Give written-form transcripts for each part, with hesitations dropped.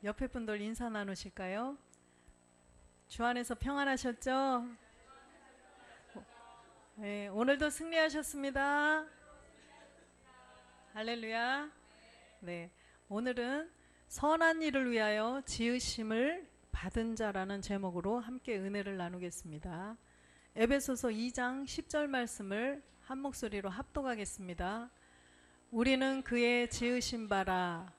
옆에 분들 인사 나누실까요? 주 안에서 평안하셨죠? 네, 오늘도 승리하셨습니다. 할렐루야. 네, 오늘은 선한 일을 위하여 지으심을 받은 자라는 제목으로 함께 은혜를 나누겠습니다. 에베소서 2장 10절 말씀을 한 목소리로 합독하겠습니다. 우리는 그의 지으신 바라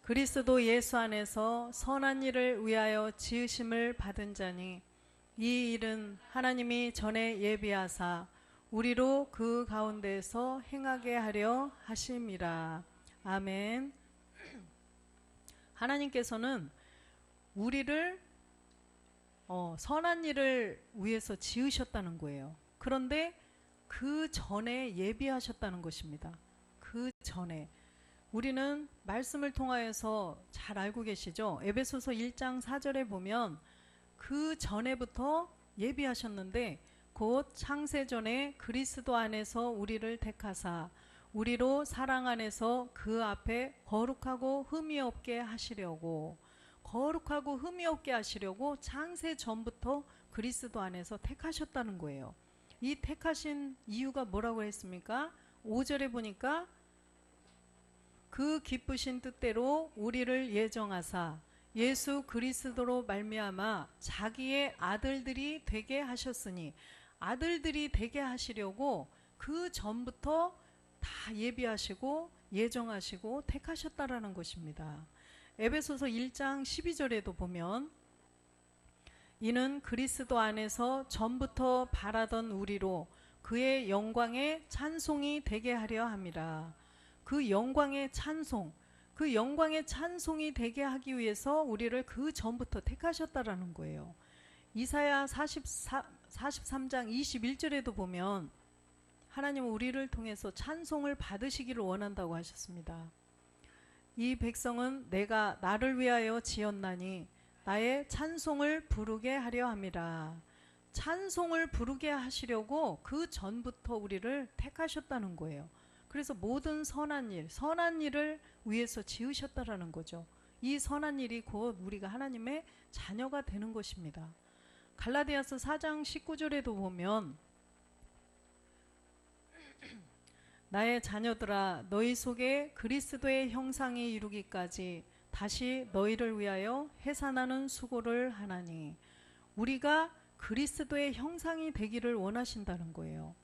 그리스도 예수 안에서 선한 일을 위하여 지으심을 받은 자니 이 일은 하나님이 전에 예비하사 우리로 그 가운데서 행하게 하려 하심이라. 아멘. 하나님께서는 우리를 선한 일을 위해서 지으셨다는 거예요. 그런데 그 전에 예비하셨다는 것입니다. 그 전에 우리는 말씀을 통하여서 잘 알고 계시죠? 에베소서 1장 4절에 보면 그 전에부터 예비하셨는데 곧 창세전에 그리스도 안에서 우리를 택하사 우리로 사랑 안에서 그 앞에 거룩하고 흠이 없게 하시려고 창세 전부터 그리스도 안에서 택하셨다는 거예요. 이 택하신 이유가 뭐라고 했습니까? 5절에 보니까 그 기쁘신 뜻대로 우리를 예정하사 예수 그리스도로 말미암아 자기의 아들들이 되게 하셨으니 아들들이 되게 하시려고 그 전부터 다 예비하시고 예정하시고 택하셨다라는 것입니다. 에베소서 1장 12절에도 보면 이는 그리스도 안에서 전부터 바라던 우리로 그의 영광의 찬송이 되게 하려 함이라. 그 영광의 찬송이 되게 하기 위해서 우리를 그 전부터 택하셨다라는 거예요. 이사야 43장 21절에도 보면 하나님은 우리를 통해서 찬송을 받으시기를 원한다고 하셨습니다. 이 백성은 내가 나를 위하여 지었나니 나의 찬송을 부르게 하려 함이라. 찬송을 부르게 하시려고 그 전부터 우리를 택하셨다는 거예요. 그래서 모든 선한 일을 위해서 지으셨다라는 거죠. 이 선한 일이 곧 우리가 하나님의 자녀가 되는 것입니다. 갈라디아서 4장 19절에도 보면 나의 자녀들아 너희 속에 그리스도의 형상이 이루기까지 다시 너희를 위하여 해산하는 수고를 하나니 우리가 그리스도의 형상이 되기를 원하신다는 거예요.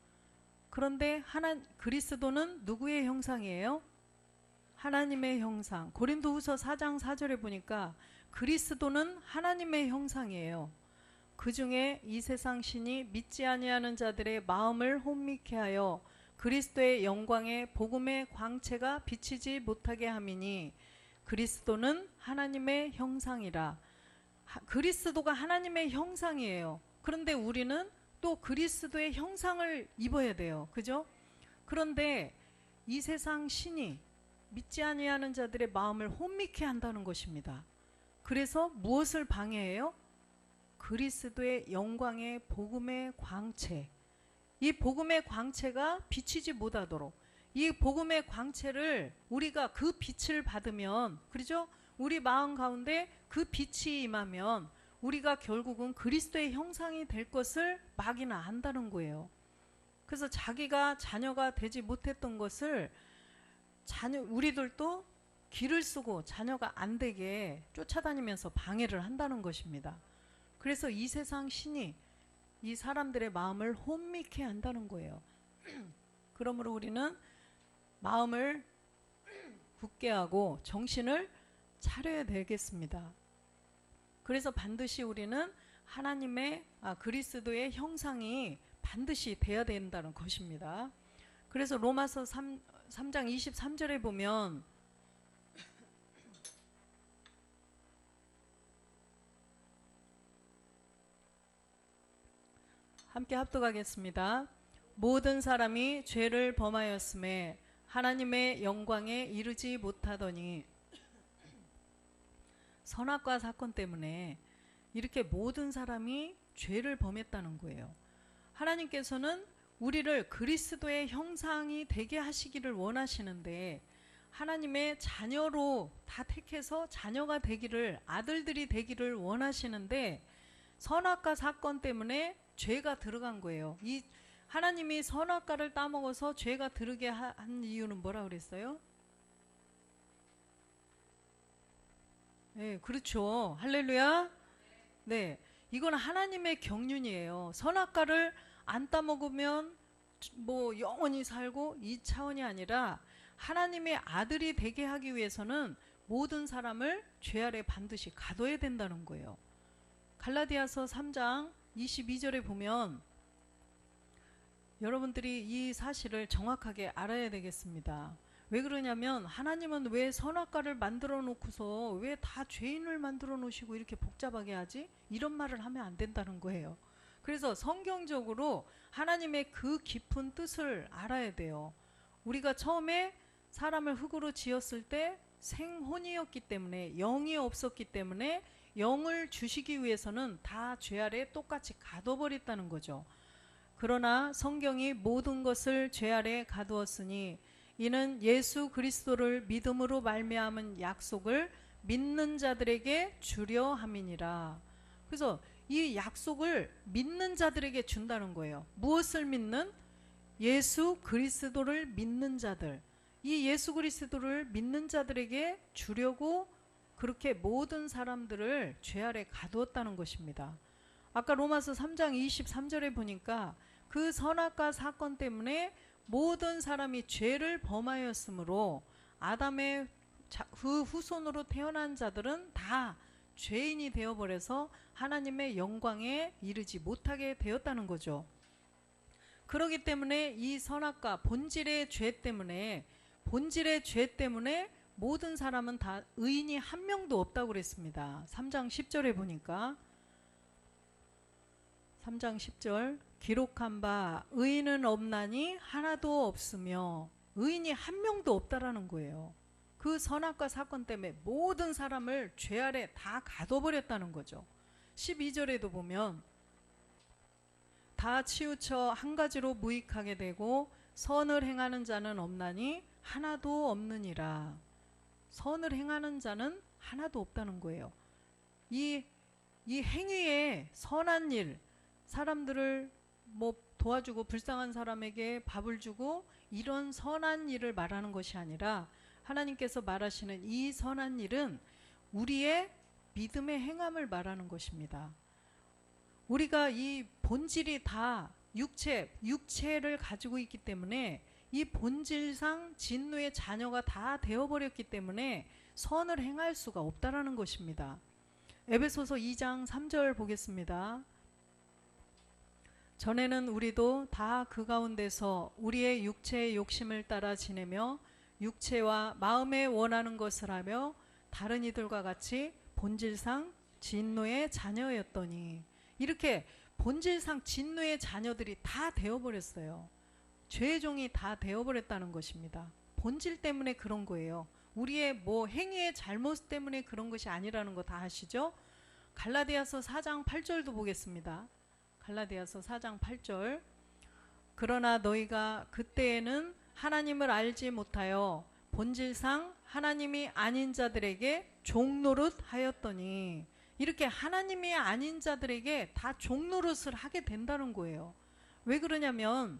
그런데 그리스도는 누구의 형상이에요? 하나님의 형상. 고린도후서 4장 4절에 보니까 그리스도는 하나님의 형상이에요. 그 중에 이 세상 신이 믿지 아니하는 자들의 마음을 혼미케 하여 그리스도의 영광의 복음의 광채가 비치지 못하게 함이니 그리스도는 하나님의 형상이라. 그리스도가 하나님의 형상이에요. 그런데 우리는 또 그리스도의 형상을 입어야 돼요. 그죠? 그런데 이 세상 신이 믿지 아니하는 자들의 마음을 혼미케 한다는 것입니다. 그래서 무엇을 방해해요? 그리스도의 영광의 복음의 광채. 이 복음의 광채가 비치지 못하도록 이 복음의 광채를 우리가 그 빛을 받으면 그렇죠? 우리 마음 가운데 그 빛이 임하면 우리가 결국은 그리스도의 형상이 될 것을 마귀는 안다는 거예요. 그래서 자기가 자녀가 되지 못했던 것을 우리들도 길을 쓰고 자녀가 안 되게 쫓아다니면서 방해를 한다는 것입니다. 그래서 이 세상 신이 이 사람들의 마음을 혼미케 한다는 거예요. 그러므로 우리는 마음을 굳게 하고 정신을 차려야 되겠습니다. 그래서 반드시 우리는 하나님의 그리스도의 형상이 반드시 돼야 된다는 것입니다. 그래서 로마서 3장 23절에 보면 함께 합독하겠습니다. 모든 사람이 죄를 범하였음에 하나님의 영광에 이르지 못하더니 선악과 사건 때문에 이렇게 모든 사람이 죄를 범했다는 거예요. 하나님께서는 우리를 그리스도의 형상이 되게 하시기를 원하시는데 하나님의 자녀로 다 택해서 자녀가 되기를, 아들들이 되기를 원하시는데 선악과 사건 때문에 죄가 들어간 거예요. 이 하나님이 선악과를 따먹어서 죄가 들게 한 이유는 뭐라 그랬어요? 네, 그렇죠. 할렐루야. 네, 이건 하나님의 경륜이에요. 선악과를 안 따먹으면 뭐 영원히 살고, 이 차원이 아니라 하나님의 아들이 되게 하기 위해서는 모든 사람을 죄 아래 반드시 가둬야 된다는 거예요. 갈라디아서 3장 22절에 보면 여러분들이 이 사실을 정확하게 알아야 되겠습니다. 왜 그러냐면 하나님은 왜 선악과를 만들어 놓고서 왜 다 죄인을 만들어 놓으시고 이렇게 복잡하게 하지? 이런 말을 하면 안 된다는 거예요. 그래서 성경적으로 하나님의 그 깊은 뜻을 알아야 돼요. 우리가 처음에 사람을 흙으로 지었을 때 생혼이었기 때문에, 영이 없었기 때문에 영을 주시기 위해서는 다 죄 아래 똑같이 가둬버렸다는 거죠. 그러나 성경이 모든 것을 죄 아래 가두었으니 이는 예수 그리스도를 믿음으로 말미암은 약속을 믿는 자들에게 주려 함이니라. 그래서 이 약속을 믿는 자들에게 준다는 거예요. 무엇을 믿는? 예수 그리스도를 믿는 자들. 이 예수 그리스도를 믿는 자들에게 주려고 그렇게 모든 사람들을 죄 아래 가두었다는 것입니다. 아까 로마서 3장 23절에 보니까 그 선악과 사건 때문에 모든 사람이 죄를 범하였으므로 아담의 그 후손으로 태어난 자들은 다 죄인이 되어버려서 하나님의 영광에 이르지 못하게 되었다는 거죠. 그렇기 때문에 이 선악과 본질의 죄 때문에 모든 사람은 다 의인이 한 명도 없다고 그랬습니다. 3장 10절에 보니까 3장 10절 기록한 바 의인은 없나니 하나도 없으며, 의인이 한 명도 없다라는 거예요. 그 선악과 사건 때문에 모든 사람을 죄 아래 다 가둬버렸다는 거죠. 12절에도 보면 다 치우쳐 한 가지로 무익하게 되고 선을 행하는 자는 없나니 하나도 없느니라. 선을 행하는 자는 하나도 없다는 거예요. 이 행위에 선한 일, 사람들을 뭐 도와주고 불쌍한 사람에게 밥을 주고 이런 선한 일을 말하는 것이 아니라 하나님께서 말하시는 이 선한 일은 우리의 믿음의 행함을 말하는 것입니다. 우리가 이 본질이 다 육체를 가지고 있기 때문에 이 본질상 진노의 자녀가 다 되어버렸기 때문에 선을 행할 수가 없다라는 것입니다. 에베소서 2장 3절 보겠습니다. 전에는 우리도 다 그 가운데서 우리의 육체의 욕심을 따라 지내며 육체와 마음에 원하는 것을 하며 다른 이들과 같이 본질상 진노의 자녀였더니, 이렇게 본질상 진노의 자녀들이 다 되어버렸어요. 죄의 종이 다 되어버렸다는 것입니다. 본질 때문에 그런 거예요. 우리의 뭐 행위의 잘못 때문에 그런 것이 아니라는 거 다 아시죠? 갈라디아서 4장 8절도 보겠습니다. 갈라디아서 4장 8절 그러나 너희가 그때에는 하나님을 알지 못하여 본질상 하나님이 아닌 자들에게 종노릇 하였더니, 이렇게 하나님이 아닌 자들에게 다 종노릇을 하게 된다는 거예요. 왜 그러냐면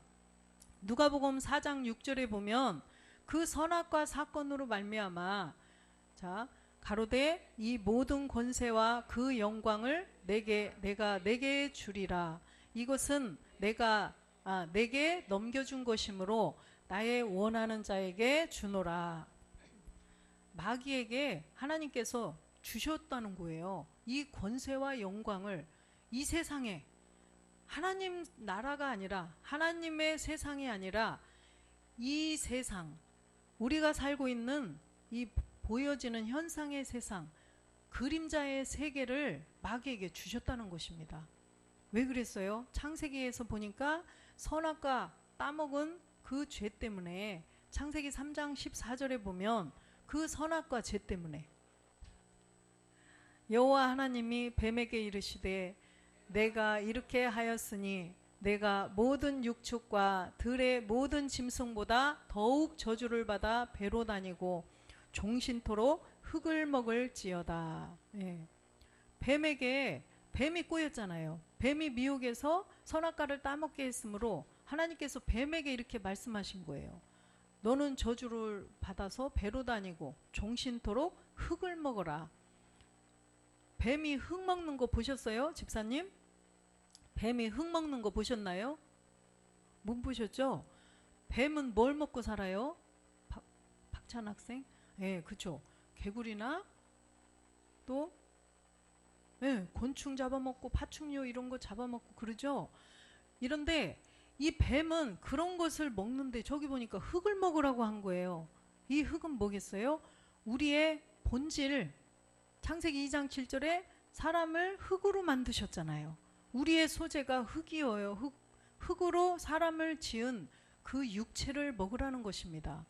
누가복음 4장 6절에 보면 그 선악과 사건으로 말미암아 자 가로되 이 모든 권세와 그 영광을 내가 내게 주리라. 이것은 내가 내게 넘겨준 것이므로 나의 원하는 자에게 주노라. 마귀에게 하나님께서 주셨다는 거예요. 이 권세와 영광을 이 세상에, 하나님 나라가 아니라 하나님의 세상이 아니라 이 세상, 우리가 살고 있는 이 보여지는 현상의 세상, 그림자의 세계를 마귀에게 주셨다는 것입니다. 왜 그랬어요? 창세기에서 보니까 선악과 따먹은 그 죄 때문에, 창세기 3장 14절에 보면 그 선악과 죄 때문에 여호와 하나님이 뱀에게 이르시되 내가 이렇게 하였으니 내가 모든 육축과 들의 모든 짐승보다 더욱 저주를 받아 배로 다니고 종신토록 흙을 먹을지어다. 예. 뱀이 꼬였잖아요. 뱀이 미혹에서 선악과를 따먹게 했으므로 하나님께서 뱀에게 이렇게 말씀하신 거예요. 너는 저주를 받아서 배로 다니고 종신토록 흙을 먹어라. 뱀이 흙 먹는 거 보셨어요, 집사님? 뱀이 흙 먹는 거 보셨나요? 못 보셨죠? 뱀은 뭘 먹고 살아요? 박찬 학생? 예, 그쵸. 개구리나 또 예, 곤충 잡아먹고 파충류 이런 거 잡아먹고 그러죠. 이런데 이 뱀은 그런 것을 먹는데 저기 보니까 흙을 먹으라고 한 거예요. 이 흙은 뭐겠어요? 우리의 본질. 창세기 2장 7절에 사람을 흙으로 만드셨잖아요. 우리의 소재가 흙이어요. 흙으로 사람을 지은 그 육체를 먹으라는 것입니다.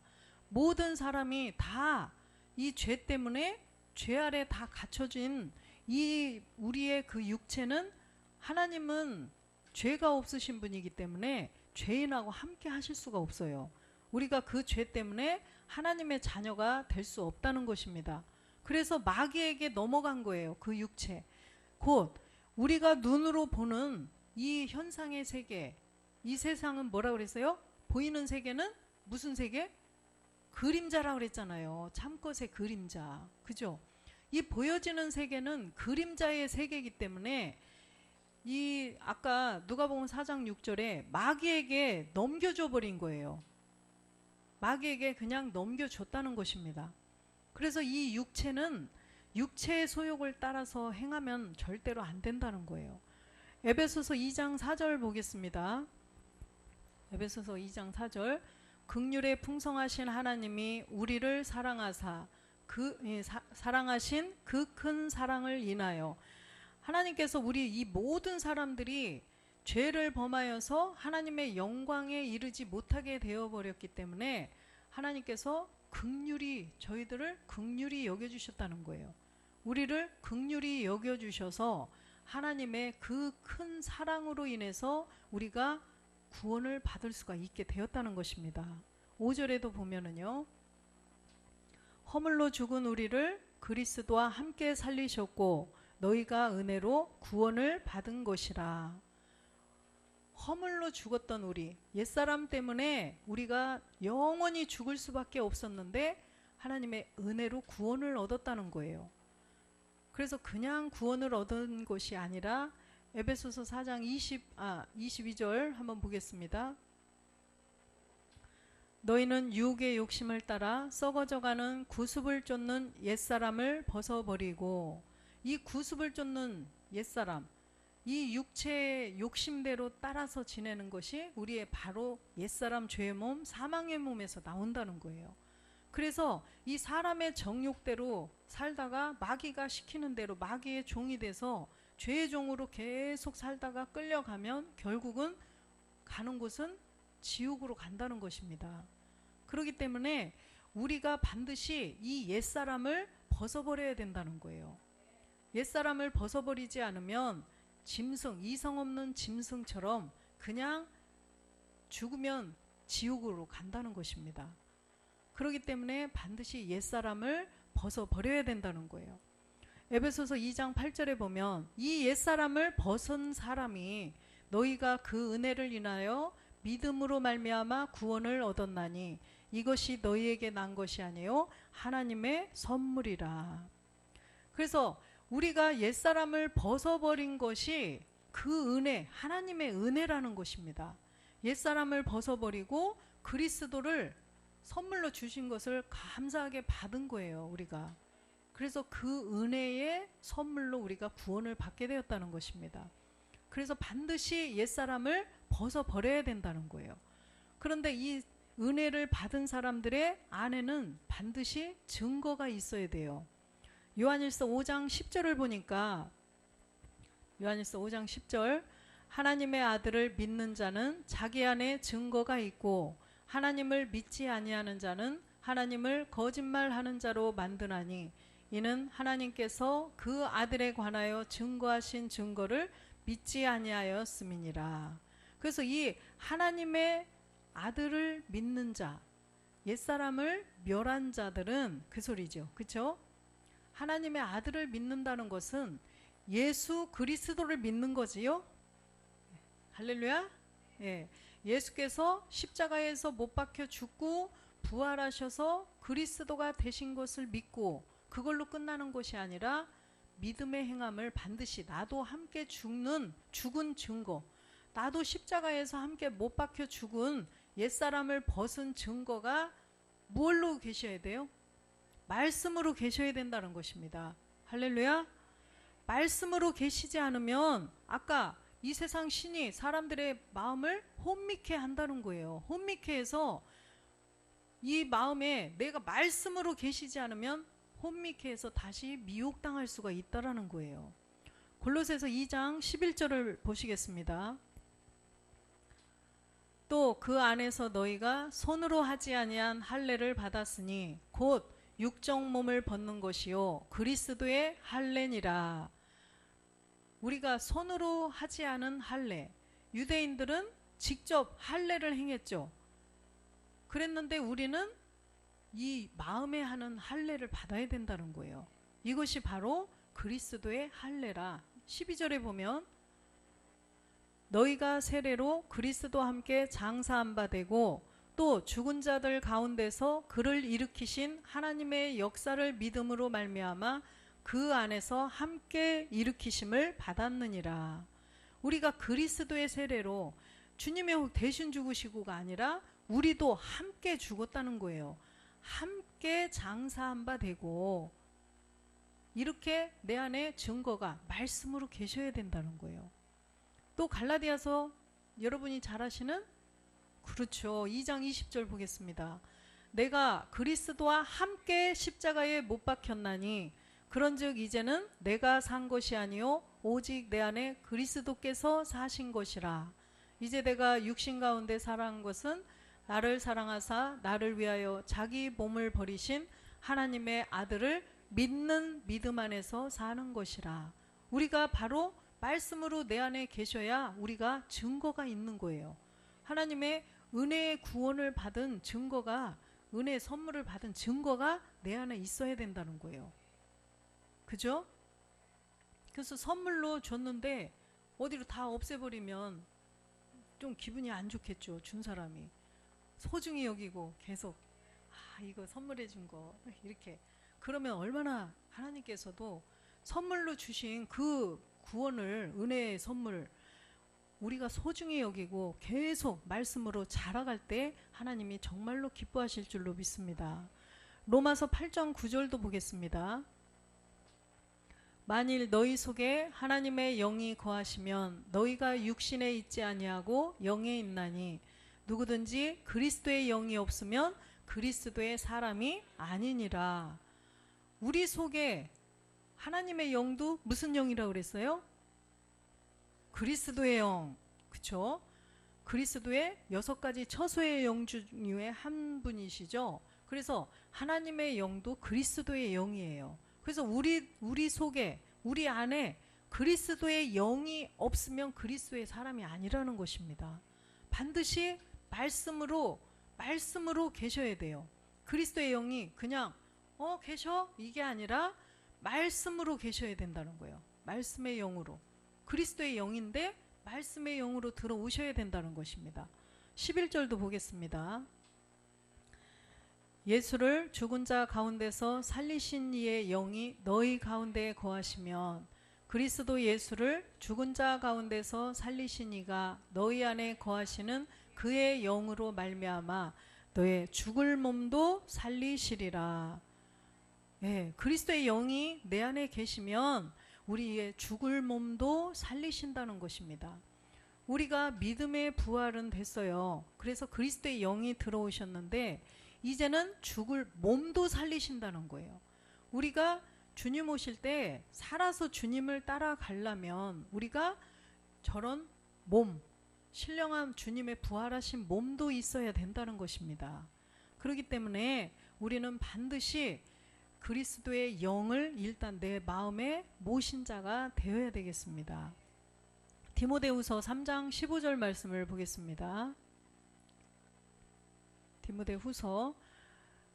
모든 사람이 다 이 죄 때문에 죄 아래 다 갇혀진 이 우리의 그 육체는 하나님은 죄가 없으신 분이기 때문에 죄인하고 함께 하실 수가 없어요. 우리가 그 죄 때문에 하나님의 자녀가 될 수 없다는 것입니다. 그래서 마귀에게 넘어간 거예요. 그 육체. 곧 우리가 눈으로 보는 이 현상의 세계, 이 세상은 뭐라 그랬어요? 보이는 세계는 무슨 세계? 그림자라 그랬잖아요. 참것의 그림자. 그죠? 이 보여지는 세계는 그림자의 세계이기 때문에 이 아까 누가복음 4장 6절에 마귀에게 넘겨줘 버린 거예요. 마귀에게 그냥 넘겨줬다는 것입니다. 그래서 이 육체는 육체의 소욕을 따라서 행하면 절대로 안 된다는 거예요. 에베소서 2장 4절 보겠습니다. 에베소서 2장 4절 긍휼에 풍성하신 하나님이 우리를 사랑하사 사랑하신 그 큰 사랑을 인하여 하나님께서 우리 이 모든 사람들이 죄를 범하여서 하나님의 영광에 이르지 못하게 되어버렸기 때문에 하나님께서 저희들을 긍휼히 여겨주셨다는 거예요. 우리를 긍휼히 여겨주셔서 하나님의 그 큰 사랑으로 인해서 우리가 구원을 받을 수가 있게 되었다는 것입니다. 5절에도 보면은요. 허물로 죽은 우리를 그리스도와 함께 살리셨고 너희가 은혜로 구원을 받은 것이라. 허물로 죽었던 우리, 옛사람 때문에 우리가 영원히 죽을 수밖에 없었는데 하나님의 은혜로 구원을 얻었다는 거예요. 그래서 그냥 구원을 얻은 것이 아니라 에베소서 4장 22절 한번 보겠습니다. 너희는 유혹의 욕심을 따라 썩어져가는 구습을 쫓는 옛사람을 벗어버리고, 이 구습을 쫓는 옛사람, 이 육체의 욕심대로 따라서 지내는 것이 우리의 바로 옛사람 죄의 몸, 사망의 몸에서 나온다는 거예요. 그래서 이 사람의 정욕대로 살다가 마귀가 시키는 대로 마귀의 종이 돼서 죄의 종으로 계속 살다가 끌려가면 결국은 가는 곳은 지옥으로 간다는 것입니다. 그렇기 때문에 우리가 반드시 이 옛사람을 벗어버려야 된다는 거예요. 옛사람을 벗어버리지 않으면 짐승, 이성 없는 짐승처럼 그냥 죽으면 지옥으로 간다는 것입니다. 그렇기 때문에 반드시 옛사람을 벗어버려야 된다는 거예요. 에베소서 2장 8절에 보면 이 옛사람을 벗은 사람이 너희가 그 은혜를 인하여 믿음으로 말미암아 구원을 얻었나니 이것이 너희에게 난 것이 아니요 하나님의 선물이라. 그래서 우리가 옛사람을 벗어버린 것이 그 은혜, 하나님의 은혜라는 것입니다. 옛사람을 벗어버리고 그리스도를 선물로 주신 것을 감사하게 받은 거예요, 우리가. 그래서 그 은혜의 선물로 우리가 구원을 받게 되었다는 것입니다. 그래서 반드시 옛사람을 벗어버려야 된다는 거예요. 그런데 이 은혜를 받은 사람들의 안에는 반드시 증거가 있어야 돼요. 요한일서 5장 10절을 보니까 요한일서 5장 10절 하나님의 아들을 믿는 자는 자기 안에 증거가 있고 하나님을 믿지 아니하는 자는 하나님을 거짓말하는 자로 만드나니 이는 하나님께서 그 아들에 관하여 증거하신 증거를 믿지 아니하였음이니라. 그래서 이 하나님의 아들을 믿는 자, 옛사람을 멸한 자들은 그 소리죠. 그렇죠? 하나님의 아들을 믿는다는 것은 예수 그리스도를 믿는 거지요. 할렐루야. 예. 예수께서 십자가에서 못 박혀 죽고 부활하셔서 그리스도가 되신 것을 믿고 그걸로 끝나는 것이 아니라 믿음의 행함을 반드시 나도 함께 죽은 증거, 나도 십자가에서 함께 못 박혀 죽은 옛사람을 벗은 증거가 뭘로 계셔야 돼요? 말씀으로 계셔야 된다는 것입니다. 할렐루야. 말씀으로 계시지 않으면 아까 이 세상 신이 사람들의 마음을 혼미케 한다는 거예요. 혼미케 해서 이 마음에 내가 말씀으로 계시지 않으면 혼미케 해서 다시 미혹당할 수가 있다라는 거예요. 골로새서 2장 11절을 보시겠습니다. 또 그 안에서 너희가 손으로 하지 아니한 할례를 받았으니 곧 육적 몸을 벗는 것이요 그리스도의 할례니라. 우리가 손으로 하지 않은 할례, 유대인들은 직접 할례를 행했죠. 그랬는데 우리는 이 마음에 하는 할례를 받아야 된다는 거예요. 이것이 바로 그리스도의 할례라. 12절에 보면 너희가 세례로 그리스도와 함께 장사한 바 되고 또 죽은 자들 가운데서 그를 일으키신 하나님의 역사를 믿음으로 말미암아 그 안에서 함께 일으키심을 받았느니라. 우리가 그리스도의 세례로 주님의 대신 죽으시고가 아니라 우리도 함께 죽었다는 거예요. 함께 장사한 바 되고 이렇게 내 안에 증거가 말씀으로 계셔야 된다는 거예요. 또 갈라디아서 여러분이 잘 아시는 그렇죠. 2장 20절 보겠습니다. 내가 그리스도와 함께 십자가에 못 박혔나니 그런즉 이제는 내가 산 것이 아니요 오직 내 안에 그리스도께서 사신 것이라. 이제 내가 육신 가운데 살아간 것은 나를 사랑하사 나를 위하여 자기 몸을 버리신 하나님의 아들을 믿는 믿음 안에서 사는 것이라. 우리가 바로 말씀으로 내 안에 계셔야 우리가 증거가 있는 거예요. 하나님의 은혜의 구원을 받은 증거가, 은혜의 선물을 받은 증거가 내 안에 있어야 된다는 거예요. 그죠? 그래서 선물로 줬는데 어디로 다 없애버리면 좀 기분이 안 좋겠죠. 준 사람이 소중히 여기고 계속 이거 선물해 준 거 이렇게 그러면 얼마나 하나님께서도 선물로 주신 그 구원을, 은혜의 선물 우리가 소중히 여기고 계속 말씀으로 자라갈 때 하나님이 정말로 기뻐하실 줄로 믿습니다. 로마서 8장 9절도 보겠습니다. 만일 너희 속에 하나님의 영이 거하시면 너희가 육신에 있지 아니하고 영에 있나니 누구든지 그리스도의 영이 없으면 그리스도의 사람이 아니니라. 우리 속에 하나님의 영도 무슨 영이라고 그랬어요? 그리스도의 영. 그쵸? 그리스도의 6가지 처소의 영 중에 한 분이시죠. 그래서 하나님의 영도 그리스도의 영이에요. 그래서 우리 속에, 우리 안에 그리스도의 영이 없으면 그리스도의 사람이 아니라는 것입니다. 반드시 말씀으로 계셔야 돼요. 그리스도의 영이 그냥 계셔? 이게 아니라 말씀으로 계셔야 된다는 거예요. 말씀의 영으로. 그리스도의 영인데 말씀의 영으로 들어오셔야 된다는 것입니다. 11절도 보겠습니다. 예수를 죽은 자 가운데서 살리신 이의 영이 너희 가운데에 거하시면 그리스도 예수를 죽은 자 가운데서 살리신 이가 너희 안에 거하시는 그의 영으로 말미암아 너의 죽을 몸도 살리시리라. 예, 그리스도의 영이 내 안에 계시면 우리의 죽을 몸도 살리신다는 것입니다. 우리가 믿음의 부활은 됐어요. 그래서 그리스도의 영이 들어오셨는데 이제는 죽을 몸도 살리신다는 거예요. 우리가 주님 오실 때 살아서 주님을 따라가려면 우리가 저런 몸, 신령한 주님의 부활하신 몸도 있어야 된다는 것입니다. 그렇기 때문에 우리는 반드시 그리스도의 영을 일단 내 마음에 모신 자가 되어야 되겠습니다. 디모데후서 3장 15절 말씀을 보겠습니다. 디모데후서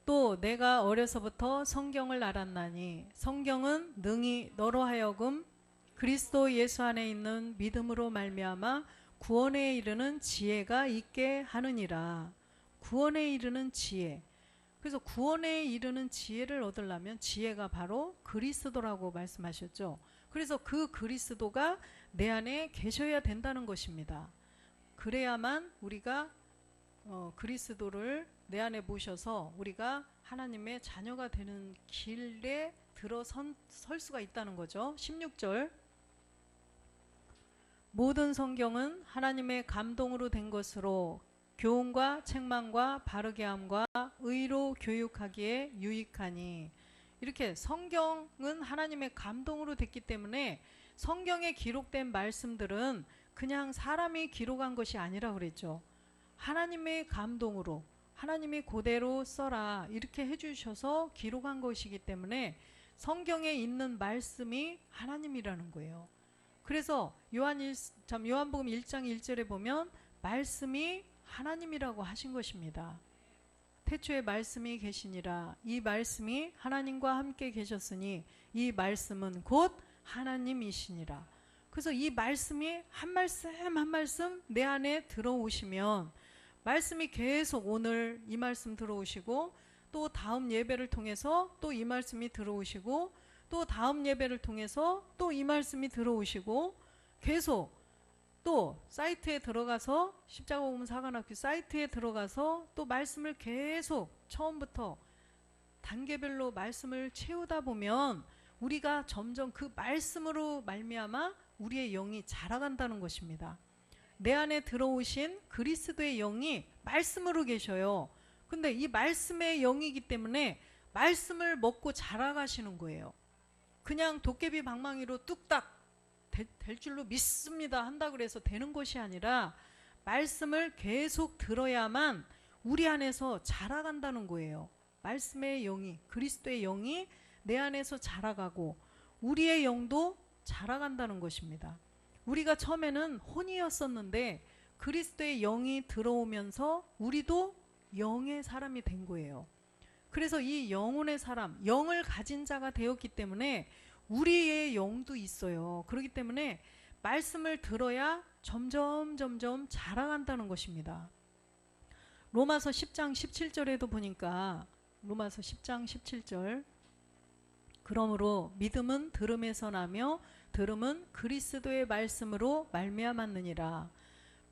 또 내가 어려서부터 성경을 알았나니 성경은 능히 너로 하여금 그리스도 예수 안에 있는 믿음으로 말미암아 구원에 이르는 지혜가 있게 하느니라. 구원에 이르는 지혜. 그래서 구원에 이르는 지혜를 얻으려면 지혜가 바로 그리스도라고 말씀하셨죠. 그래서 그 그리스도가 내 안에 계셔야 된다는 것입니다. 그래야만 우리가 그리스도를 내 안에 모셔서 우리가 하나님의 자녀가 되는 길에 설 수가 있다는 거죠. 16절 모든 성경은 하나님의 감동으로 된 것으로 교훈과 책망과 바르게 함과 의로 교육하기에 유익하니. 이렇게 성경은 하나님의 감동으로 됐기 때문에 성경에 기록된 말씀들은 그냥 사람이 기록한 것이 아니라 그랬죠. 하나님의 감동으로 하나님이 그대로 써라 이렇게 해주셔서 기록한 것이기 때문에 성경에 있는 말씀이 하나님이라는 거예요. 그래서 요한복음 1장 1절에 보면 말씀이 하나님이라고 하신 것입니다. 태초에 말씀이 계시니라. 이 말씀이 하나님과 함께 계셨으니 이 말씀은 곧 하나님이시니라. 그래서 이 말씀이 한 말씀 한 말씀 내 안에 들어오시면 말씀이 계속 오늘 이 말씀 들어오시고 또 다음 예배를 통해서 또 이 말씀이 들어오시고 또 다음 예배를 통해서 또 이 말씀이 들어오시고 계속 또 사이트에 들어가서 십자가복음 사관학교 사이트에 들어가서 또 말씀을 계속 처음부터 단계별로 말씀을 채우다 보면 우리가 점점 그 말씀으로 말미암아 우리의 영이 자라간다는 것입니다. 내 안에 들어오신 그리스도의 영이 말씀으로 계셔요. 근데 이 말씀의 영이기 때문에 말씀을 먹고 자라가시는 거예요. 그냥 도깨비 방망이로 뚝딱 될 줄로 믿습니다 한다 그래서 되는 것이 아니라 말씀을 계속 들어야만 우리 안에서 자라간다는 거예요. 말씀의 영이, 그리스도의 영이 내 안에서 자라가고 우리의 영도 자라간다는 것입니다. 우리가 처음에는 혼이었었는데 그리스도의 영이 들어오면서 우리도 영의 사람이 된 거예요. 그래서 이 영혼의 사람, 영을 가진 자가 되었기 때문에 우리의 영도 있어요. 그렇기 때문에 말씀을 들어야 점점 자라간다는 것입니다. 로마서 10장 17절에도 보니까 로마서 10장 17절 그러므로 믿음은 들음에서 나며 들음은 그리스도의 말씀으로 말미암았느니라.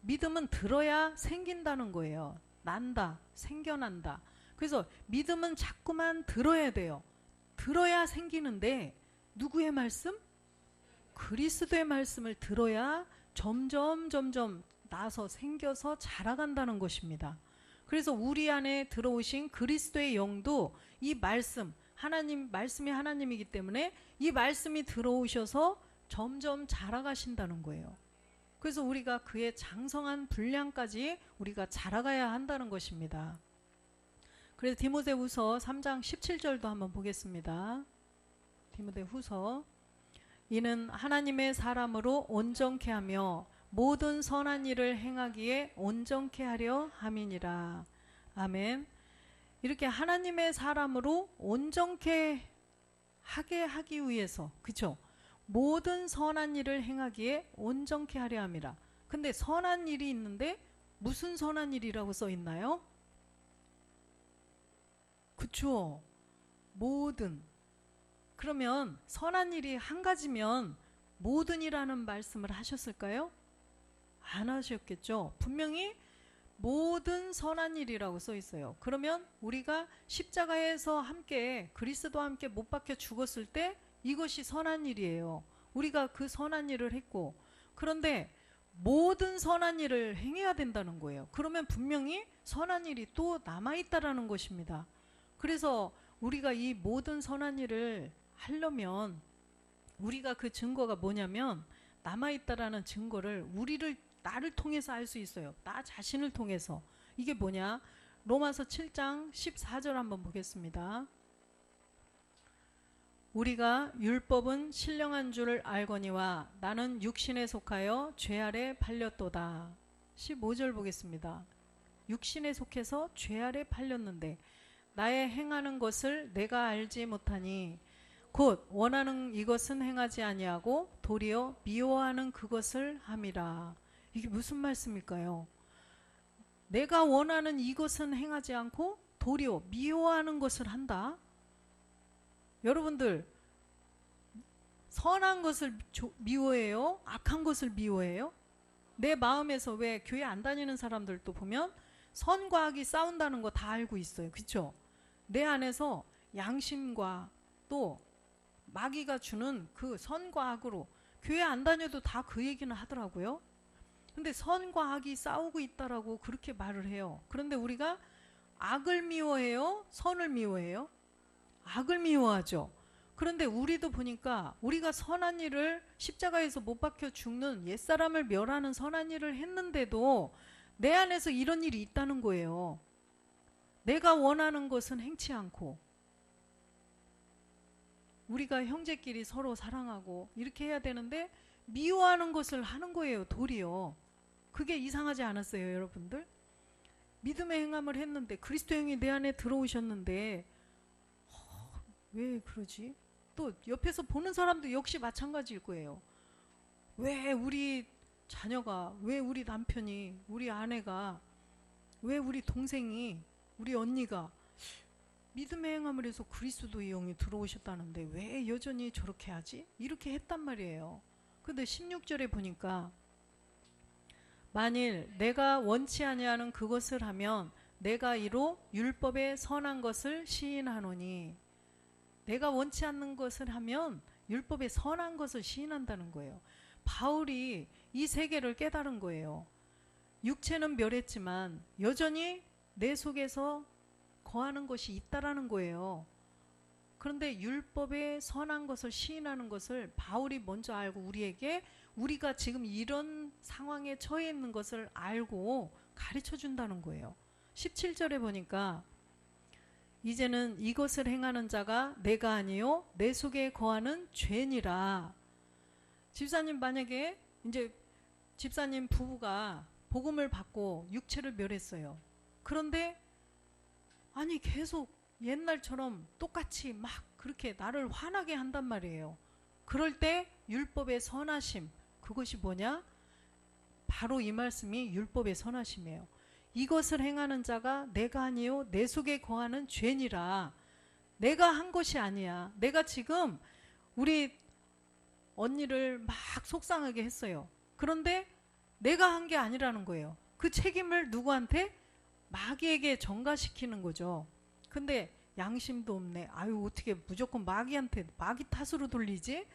믿음은 들어야 생긴다는 거예요. 난다, 생겨난다. 그래서 믿음은 자꾸만 들어야 돼요. 들어야 생기는데 누구의 말씀? 그리스도의 말씀을 들어야 점점 나서 생겨서 자라간다는 것입니다. 그래서 우리 안에 들어오신 그리스도의 영도 이 말씀, 말씀이 하나님이기 때문에 이 말씀이 들어오셔서 점점 자라가신다는 거예요. 그래서 우리가 그의 장성한 분량까지 우리가 자라가야 한다는 것입니다. 그래서 디모데후서 3장 17절도 한번 보겠습니다. 디모데후서 이는 하나님의 사람으로 온전케 하며 모든 선한 일을 행하기에 온전케 하려 함이니라. 아멘. 이렇게 하나님의 사람으로 온전케 하게 하기 위해서, 그렇죠? 모든 선한 일을 행하기에 온전케 하려 함이라. 근데 선한 일이 있는데 무슨 선한 일이라고 써 있나요? 그쵸? 모든. 그러면 선한 일이 한 가지면 모든이라는 말씀을 하셨을까요? 안 하셨겠죠. 분명히 모든 선한 일이라고 써 있어요. 그러면 우리가 십자가에서 함께 그리스도와 함께 못 박혀 죽었을 때 이것이 선한 일이에요. 우리가 그 선한 일을 했고, 그런데 모든 선한 일을 행해야 된다는 거예요. 그러면 분명히 선한 일이 또 남아있다라는 것입니다. 그래서 우리가 이 모든 선한 일을 하려면 우리가 그 증거가 뭐냐면 남아있다라는 증거를 나를 통해서 알 수 있어요. 나 자신을 통해서. 이게 뭐냐? 로마서 7장 14절 한번 보겠습니다. 우리가 율법은 신령한 줄 알거니와 나는 육신에 속하여 죄 아래 팔렸도다. 15절 보겠습니다. 육신에 속해서 죄 아래 팔렸는데 나의 행하는 것을 내가 알지 못하니 곧 원하는 이것은 행하지 아니하고 도리어 미워하는 그것을 함이라. 이게 무슨 말씀일까요? 내가 원하는 이것은 행하지 않고 도리어 미워하는 것을 한다. 여러분들 선한 것을 미워해요? 악한 것을 미워해요? 내 마음에서 왜 교회 안 다니는 사람들도 보면 선과 악이 싸운다는 거 다 알고 있어요. 그렇죠? 내 안에서 양심과 또 마귀가 주는 그 선과 악으로 교회 안 다녀도 다 그 얘기는 하더라고요. 근데 선과 악이 싸우고 있다라고 그렇게 말을 해요. 그런데 우리가 악을 미워해요? 선을 미워해요? 악을 미워하죠. 그런데 우리도 보니까 우리가 선한 일을 십자가에서 못 박혀 죽는 옛사람을 멸하는 선한 일을 했는데도 내 안에서 이런 일이 있다는 거예요. 내가 원하는 것은 행치 않고 우리가 형제끼리 서로 사랑하고 이렇게 해야 되는데 미워하는 것을 하는 거예요. 도리어. 그게 이상하지 않았어요, 여러분들? 믿음의 행함을 했는데 그리스도의 영이 내 안에 들어오셨는데 왜 그러지? 또 옆에서 보는 사람도 역시 마찬가지일 거예요. 왜 우리 자녀가, 왜 우리 남편이, 우리 아내가, 왜 우리 동생이, 우리 언니가 믿음의 행함을 해서 그리스도의 영이 들어오셨다는데 왜 여전히 저렇게 하지? 이렇게 했단 말이에요. 근데 16절에 보니까 만일 내가 원치 아니하는 그것을 하면 내가 이로 율법의 선한 것을 시인하노니, 내가 원치 않는 것을 하면 율법의 선한 것을 시인한다는 거예요. 바울이 이 세계를 깨달은 거예요. 육체는 멸했지만 여전히 내 속에서 거하는 것이 있다라는 거예요. 그런데 율법의 선한 것을 시인하는 것을 바울이 먼저 알고 우리에게 우리가 지금 이런 상황에 처해 있는 것을 알고 가르쳐 준다는 거예요. 17절에 보니까 이제는 이것을 행하는 자가 내가 아니요 내 속에 거하는 죄니라. 집사님 만약에 이제 집사님 부부가 복음을 받고 육체를 멸했어요. 그런데 아니 계속 옛날처럼 똑같이 막 그렇게 나를 화나게 한단 말이에요. 그럴 때 율법의 선하심, 그것이 뭐냐? 바로 이 말씀이 율법의 선하심이에요. 이것을 행하는 자가 내가 아니요 내 속에 거하는 죄니라. 내가 한 것이 아니야. 내가 지금 우리 언니를 막 속상하게 했어요. 그런데 내가 한 게 아니라는 거예요. 그 책임을 누구한테? 마귀에게 전가시키는 거죠. 근데 양심도 없네. 아유 어떻게 무조건 마귀한테 마귀 탓으로 돌리지?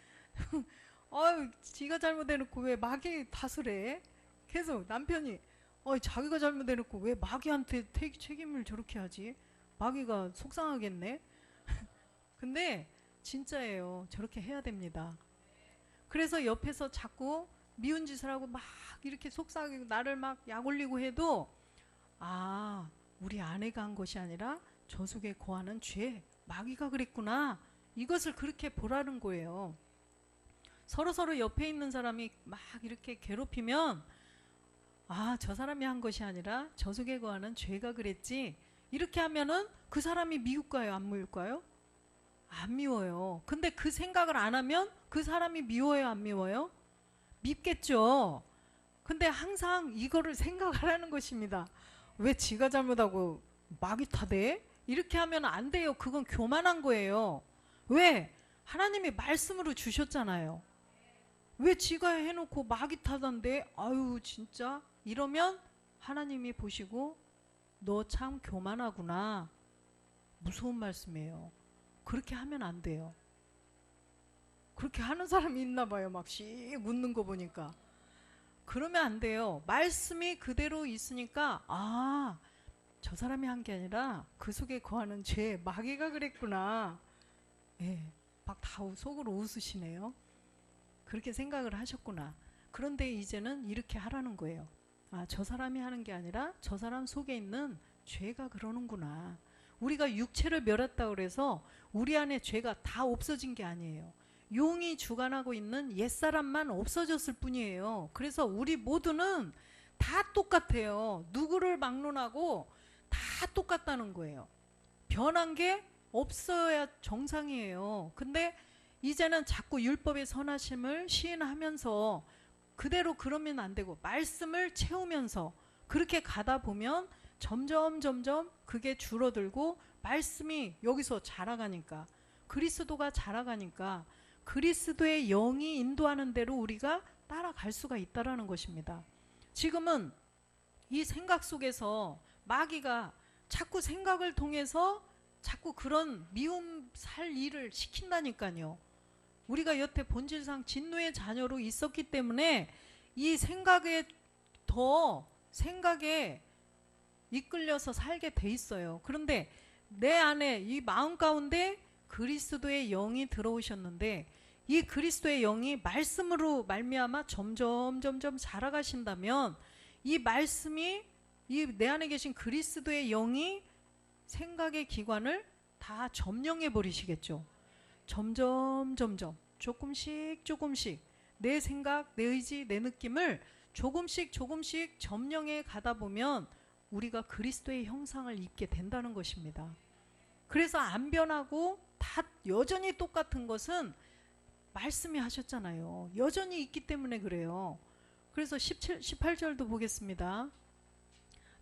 아유 지가 잘못해놓고 왜 마귀 탓을 해? 계속 남편이 자기가 잘못해놓고 왜 마귀한테 책임을 저렇게 하지? 마귀가 속상하겠네. 근데 진짜예요. 저렇게 해야 됩니다. 그래서 옆에서 자꾸 미운 짓을 하고 막 이렇게 속상하게 나를 막 약 올리고 해도 아 우리 아내가 한 것이 아니라 저 속에 거하는 죄, 마귀가 그랬구나. 이것을 그렇게 보라는 거예요. 서로 옆에 있는 사람이 막 이렇게 괴롭히면 아, 저 사람이 한 것이 아니라 저 속에 거하는 죄가 그랬지. 이렇게 하면은 그 사람이 미울까요? 안 미울까요? 안 미워요. 근데 그 생각을 안 하면 그 사람이 미워요? 안 미워요? 밉겠죠. 근데 항상 이거를 생각하라는 것입니다. 왜 지가 잘못하고 마귀 탓해? 이렇게 하면 안 돼요. 그건 교만한 거예요. 왜? 하나님이 말씀으로 주셨잖아요. 왜 지가 해놓고 마귀 탓한데 아유 진짜 이러면 하나님이 보시고 너 참 교만하구나. 무서운 말씀이에요. 그렇게 하면 안 돼요. 그렇게 하는 사람이 있나 봐요. 막 씩 웃는 거 보니까. 그러면 안 돼요. 말씀이 그대로 있으니까 아, 저 사람이 한 게 아니라 그 속에 거하는 죄, 마귀가 그랬구나. 예, 막 다 속으로 웃으시네요. 그렇게 생각을 하셨구나. 그런데 이제는 이렇게 하라는 거예요. 아, 저 사람이 하는 게 아니라 저 사람 속에 있는 죄가 그러는구나. 우리가 육체를 멸했다 그래서 우리 안에 죄가 다 없어진 게 아니에요. 용이 주관하고 있는 옛사람만 없어졌을 뿐이에요. 그래서 우리 모두는 다 똑같아요. 누구를 막론하고 다 똑같다는 거예요. 변한 게 없어야 정상이에요. 근데 이제는 자꾸 율법의 선하심을 시인하면서 그대로 그러면 안 되고 말씀을 채우면서 그렇게 가다 보면 점점 그게 줄어들고 말씀이 여기서 자라가니까, 그리스도가 자라가니까 그리스도의 영이 인도하는 대로 우리가 따라갈 수가 있다라는 것입니다. 지금은 이 생각 속에서 마귀가 자꾸 생각을 통해서 자꾸 그런 미움 살 일을 시킨다니까요. 우리가 여태 본질상 진노의 자녀로 있었기 때문에 이 생각에 이끌려서 살게 돼 있어요. 그런데 내 안에 이 마음 가운데 그리스도의 영이 들어오셨는데 이 그리스도의 영이 말씀으로 말미암아 점점 자라가신다면 이 말씀이 이 내 안에 계신 그리스도의 영이 생각의 기관을 다 점령해 버리시겠죠. 점점 조금씩 내 생각, 내 의지, 내 느낌을 조금씩 점령해 가다 보면 우리가 그리스도의 형상을 입게 된다는 것입니다. 그래서 안 변하고 다 여전히 똑같은 것은 말씀이 하셨잖아요. 여전히 있기 때문에 그래요. 그래서 18절도 보겠습니다.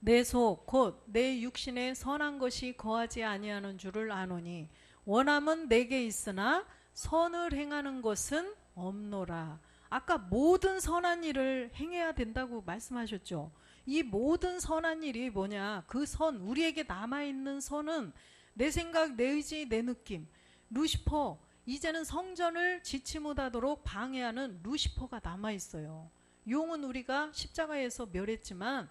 내 속 곧 내 육신에 선한 것이 거하지 아니하는 줄을 아노니 원함은 내게 있으나 선을 행하는 것은 없노라. 아까 모든 선한 일을 행해야 된다고 말씀하셨죠. 이 모든 선한 일이 뭐냐? 그 선, 우리에게 남아있는 선은 내 생각, 내 의지, 내 느낌. 루시퍼, 이제는 성전을 지치 못하도록 방해하는 루시퍼가 남아있어요. 용은 우리가 십자가에서 멸했지만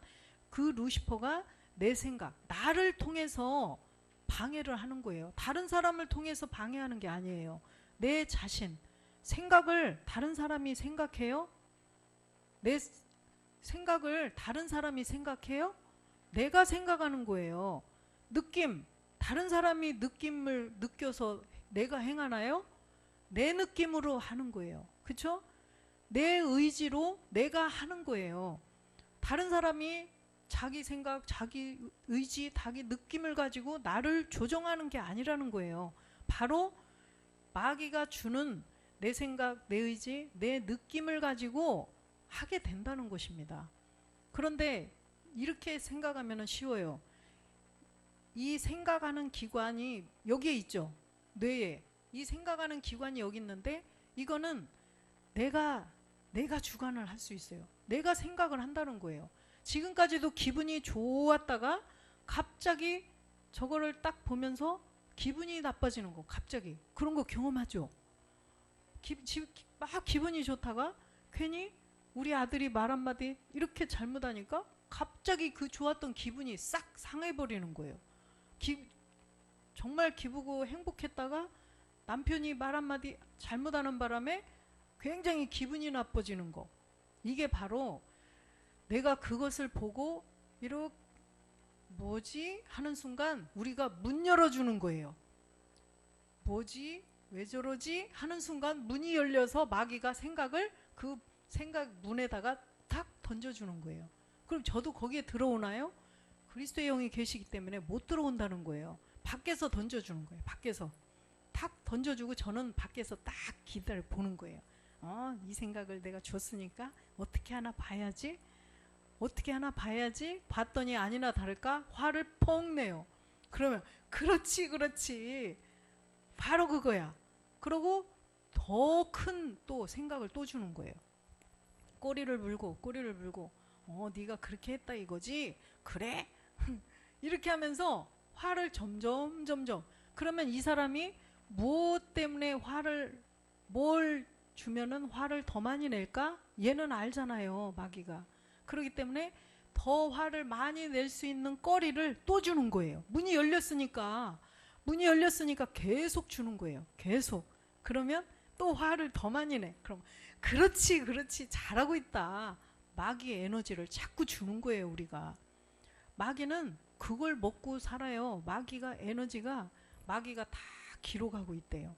그 루시퍼가 내 생각, 나를 통해서 방해를 하는 거예요. 다른 사람을 통해서 방해하는 게 아니에요. 내 자신, 생각을 다른 사람이 생각해요? 내 생각을 다른 사람이 생각해요? 내가 생각하는 거예요. 느낌, 다른 사람이 느낌을 느껴서 내가 행하나요? 내 느낌으로 하는 거예요. 그렇죠? 내 의지로 내가 하는 거예요. 다른 사람이 자기 생각, 자기 의지, 자기 느낌을 가지고 나를 조정하는 게 아니라는 거예요. 바로 마귀가 주는 내 생각, 내 의지, 내 느낌을 가지고 하게 된다는 것입니다. 그런데 이렇게 생각하면 쉬워요. 이 생각하는 기관이 여기에 있죠. 뇌에. 이 생각하는 기관이 여기 있는데 이거는 내가 주관을 할 수 있어요. 내가 생각을 한다는 거예요. 지금까지도 기분이 좋았다가 갑자기 저거를 딱 보면서 기분이 나빠지는 거, 갑자기 그런 거 경험하죠. 막 기분이 좋다가 괜히 우리 아들이 말 한마디 이렇게 잘못하니까 갑자기 그 좋았던 기분이 싹 상해버리는 거예요. 정말 기쁘고 행복했다가 남편이 말 한마디 잘못하는 바람에 굉장히 기분이 나빠지는 거. 이게 바로 내가 그것을 보고 이렇게 뭐지? 하는 순간 우리가 문 열어주는 거예요. 뭐지? 왜 저러지? 하는 순간 문이 열려서 마귀가 생각을 그 생각 문에다가 탁 던져주는 거예요. 그럼 저도 거기에 들어오나요? 그리스도의 영이 계시기 때문에 못 들어온다는 거예요. 밖에서 던져주는 거예요. 밖에서 탁 던져주고 저는 밖에서 딱 기다려 보는 거예요. 이 생각을 내가 줬으니까 어떻게 하나 봐야지. 봤더니 아니나 다를까 화를 펑 내요. 그러면 그렇지 바로 그거야. 그러고 더 큰 또 생각을 또 주는 거예요. 꼬리를 물고 네가 그렇게 했다 이거지? 그래? 이렇게 하면서 화를 점점 그러면 이 사람이 무엇 때문에 뭘 주면은 화를 더 많이 낼까? 얘는 알잖아요, 마귀가. 그렇기 때문에 더 화를 많이 낼 수 있는 거리를 또 주는 거예요. 문이 열렸으니까 계속 주는 거예요. 계속. 그러면 또 화를 더 많이 내. 그럼 그렇지 잘하고 있다. 마귀의 에너지를 자꾸 주는 거예요. 우리가. 마귀는 그걸 먹고 살아요. 마귀가 다 기록하고 있대요.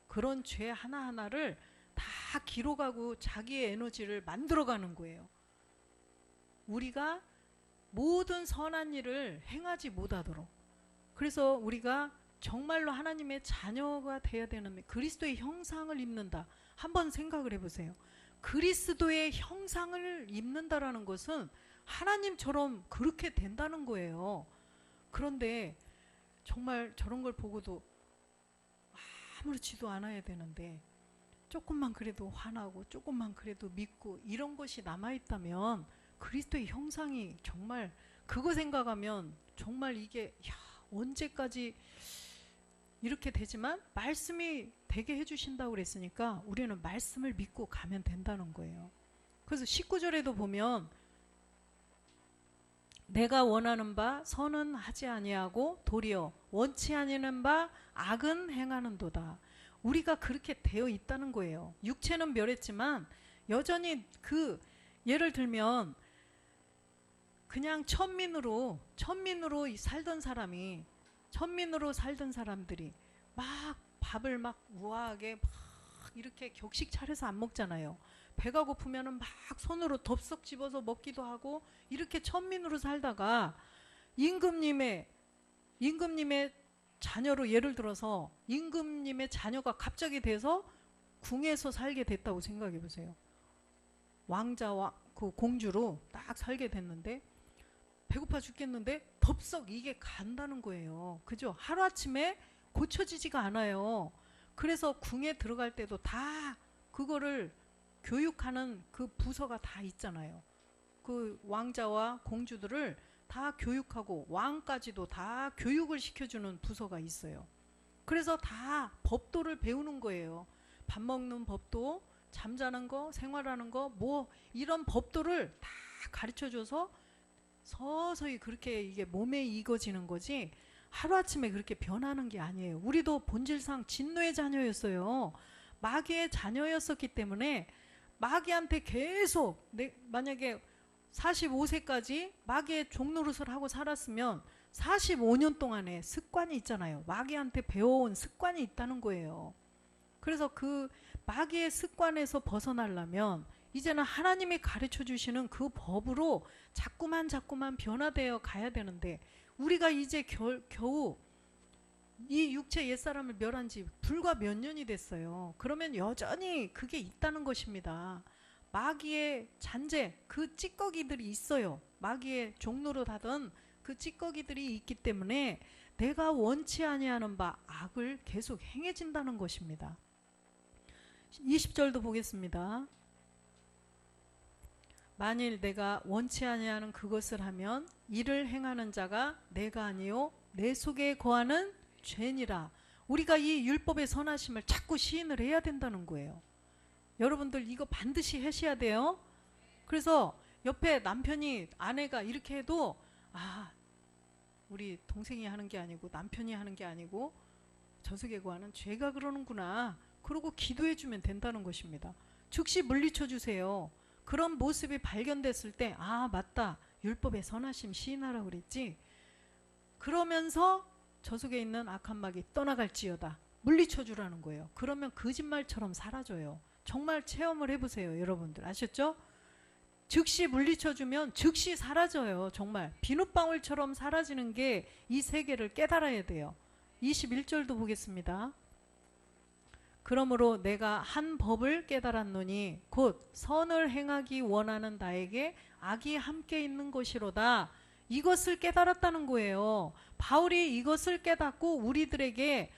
그런 죄 하나하나를 다 기록하고 자기의 에너지를 만들어가는 거예요. 우리가 모든 선한 일을 행하지 못하도록. 그래서 우리가 정말로 하나님의 자녀가 돼야 되는, 그리스도의 형상을 입는다. 한번 생각을 해보세요. 그리스도의 형상을 입는다라는 것은 하나님처럼 그렇게 된다는 거예요. 그런데 정말 저런 걸 보고도 아무렇지도 않아야 되는데, 조금만 그래도 화나고 조금만 그래도 믿고 이런 것이 남아있다면, 그리스도의 형상이 정말, 그거 생각하면 정말 이게 언제까지 이렇게 되지만 말씀이 되게 해주신다고 그랬으니까 우리는 말씀을 믿고 가면 된다는 거예요. 그래서 19절에도 보면 내가 원하는 바 선은 하지 아니하고 도리어 원치 아니하는 바 악은 행하는도다. 우리가 그렇게 되어 있다는 거예요. 육체는 멸했지만 여전히 예를 들면 그냥 천민으로 살던 사람들이 막 밥을 막 우아하게 막 이렇게 격식 차려서 안 먹잖아요. 배가 고프면은 막 손으로 덥석 집어서 먹기도 하고, 이렇게 천민으로 살다가 임금님의 자녀로, 예를 들어서 임금님의 자녀가 갑자기 돼서 궁에서 살게 됐다고 생각해 보세요. 왕자와 그 공주로 딱 살게 됐는데 배고파 죽겠는데 덥석 이게 간다는 거예요. 그죠? 하루아침에 고쳐지지가 않아요. 그래서 궁에 들어갈 때도 다 그거를 교육하는 그 부서가 다 있잖아요. 그 왕자와 공주들을 다 교육하고 왕까지도 다 교육을 시켜주는 부서가 있어요. 그래서 다 법도를 배우는 거예요. 밥 먹는 법도, 잠자는 거, 생활하는 거, 뭐 이런 법도를 다 가르쳐줘서 서서히 그렇게 이게 몸에 익어지는 거지, 하루아침에 그렇게 변하는 게 아니에요. 우리도 본질상 진노의 자녀였어요. 마귀의 자녀였었기 때문에 마귀한테 계속, 만약에 45세까지 마귀의 종노릇을 하고 살았으면 45년 동안의 습관이 있잖아요. 마귀한테 배워온 습관이 있다는 거예요. 그래서 그 마귀의 습관에서 벗어나려면 이제는 하나님이 가르쳐 주시는 그 법으로 자꾸만 변화되어 가야 되는데, 우리가 이제 겨우 이 육체 옛사람을 멸한 지 불과 몇 년이 됐어요. 그러면 여전히 그게 있다는 것입니다. 마귀의 잔재, 그 찌꺼기들이 있어요. 마귀의 종로로 하던 그 찌꺼기들이 있기 때문에 내가 원치 아니하는 바 악을 계속 행해진다는 것입니다. 20절도 보겠습니다. 만일 내가 원치 아니하는 그것을 하면 이를 행하는 자가 내가 아니요 내 속에 거하는 죄니라. 우리가 이 율법의 선하심을 자꾸 시인을 해야 된다는 거예요. 여러분들 이거 반드시 하셔야 돼요. 그래서 옆에 남편이, 아내가 이렇게 해도 우리 동생이 하는 게 아니고 남편이 하는 게 아니고 저 속에 거하는 죄가 그러는구나, 그러고 기도해 주면 된다는 것입니다. 즉시 물리쳐 주세요. 그런 모습이 발견됐을 때 맞다, 율법의 선하심 시인하라고 그랬지. 그러면서 저 속에 있는 악한 마귀 떠나갈지어다 물리쳐 주라는 거예요. 그러면 거짓말처럼 사라져요. 정말 체험을 해보세요. 여러분들 아셨죠? 즉시 물리쳐 주면 즉시 사라져요. 정말 비눗방울처럼 사라지는 게 이 세계를 깨달아야 돼요. 21절도 보겠습니다. 그러므로 내가 한 법을 깨달았노니 곧 선을 행하기 원하는 나에게 악이 함께 있는 것이로다. 이것을 깨달았다는 거예요. 바울이 이것을 깨닫고 우리들에게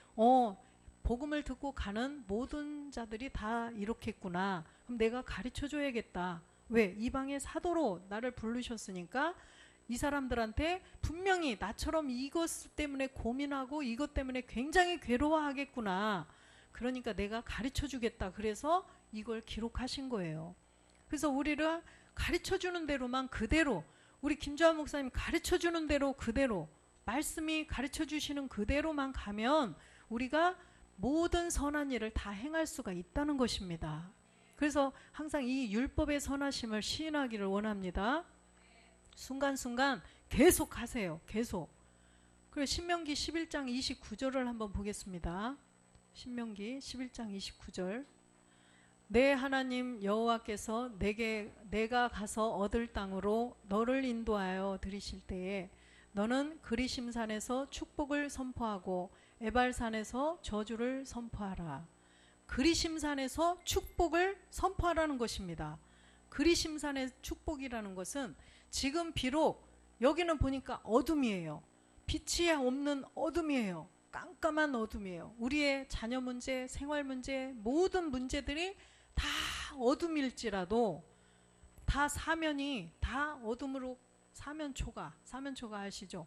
복음을 듣고 가는 모든 자들이 다 이렇겠구나. 그럼 내가 가르쳐 줘야겠다. 왜? 이방의 사도로 나를 부르셨으니까 이 사람들한테 분명히 나처럼 이것 때문에 고민하고 이것 때문에 굉장히 괴로워하겠구나. 그러니까 내가 가르쳐 주겠다. 그래서 이걸 기록하신 거예요. 그래서 우리를 가르쳐 주는 대로만 그대로, 우리 김주환 목사님 가르쳐 주는 대로 그대로, 말씀이 가르쳐 주시는 그대로만 가면 우리가 모든 선한 일을 다 행할 수가 있다는 것입니다. 그래서 항상 이 율법의 선하심을 시인하기를 원합니다. 순간순간 계속 하세요. 계속. 그리고 신명기 11장 29절을 한번 보겠습니다. 신명기 11장 29절. 내 하나님 여호와께서 내가 가서 얻을 땅으로 너를 인도하여 들이실 때에 너는 그리심산에서 축복을 선포하고 에발산에서 저주를 선포하라. 그리심산에서 축복을 선포하라는 것입니다. 그리심산의 축복이라는 것은 지금 비록 여기는 보니까 어둠이에요. 빛이 없는 어둠이에요. 깜깜한 어둠이에요. 우리의 자녀 문제, 생활 문제, 모든 문제들이 다 어둠일지라도 다 사면이 다 어둠으로 사면초가 아시죠?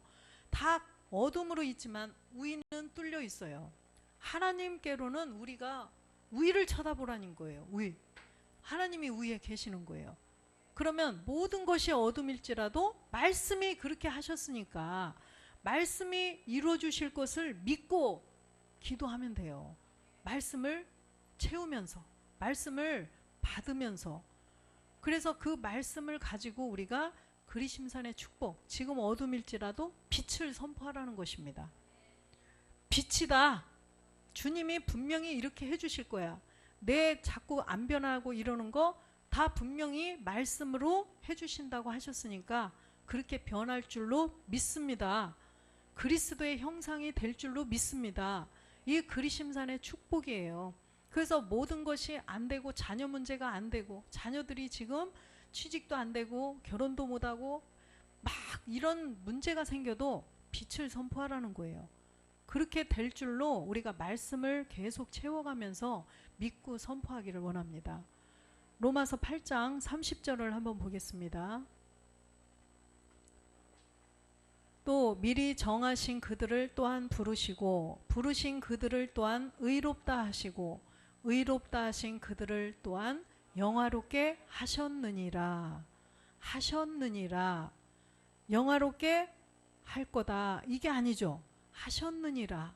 다 어둠으로 있지만 위는 뚫려 있어요. 하나님께로는 우리가 위를 쳐다보라는 거예요. 위. 하나님이 위에 계시는 거예요. 그러면 모든 것이 어둠일지라도 말씀이 그렇게 하셨으니까 말씀이 이루어 주실 것을 믿고 기도하면 돼요. 말씀을 채우면서, 말씀을 받으면서. 그래서 그 말씀을 가지고 우리가 그리심산의 축복, 지금 어둠일지라도 빛을 선포하라는 것입니다. 빛이다. 주님이 분명히 이렇게 해주실 거야. 내 자꾸 안 변하고 이러는 거 다 분명히 말씀으로 해주신다고 하셨으니까 그렇게 변할 줄로 믿습니다. 그리스도의 형상이 될 줄로 믿습니다. 이 그리심산의 축복이에요. 그래서 모든 것이 안 되고 자녀 문제가 안 되고 자녀들이 지금 취직도 안 되고 결혼도 못하고 막 이런 문제가 생겨도 빛을 선포하라는 거예요. 그렇게 될 줄로 우리가 말씀을 계속 채워가면서 믿고 선포하기를 원합니다. 로마서 8장 30절을 한번 보겠습니다. 또 미리 정하신 그들을 또한 부르시고 부르신 그들을 또한 의롭다 하시고 의롭다 하신 그들을 또한 영화롭게 하셨느니라. 영화롭게 할 거다 이게 아니죠. 하셨느니라.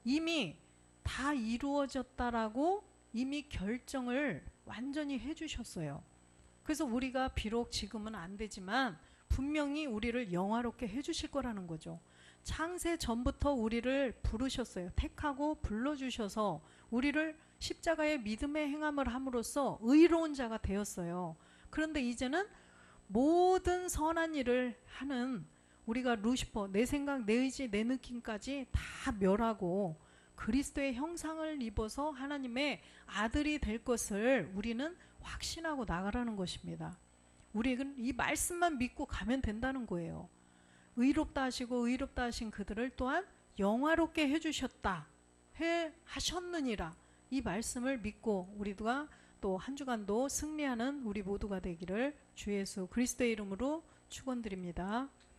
이미 다 이루어졌다라고 이미 결정을 완전히 해주셨어요. 그래서 우리가 비록 지금은 안 되지만 분명히 우리를 영화롭게 해주실 거라는 거죠. 창세 전부터 우리를 부르셨어요. 택하고 불러주셔서 우리를 십자가의 믿음의 행함을 함으로써 의로운 자가 되었어요. 그런데 이제는 모든 선한 일을 하는 우리가 루시퍼, 내 생각, 내 의지, 내 느낌까지 다 멸하고 그리스도의 형상을 입어서 하나님의 아들이 될 것을 우리는 확신하고 나가라는 것입니다. 우리는 이 말씀만 믿고 가면 된다는 거예요. 의롭다 하시고 의롭다 하신 그들을 또한 영화롭게 해주셨다. 하셨느니라. 이 말씀을 믿고 우리가 또 한 주간도 승리하는 우리 모두가 되기를 주 예수 그리스도의 이름으로 축원드립니다.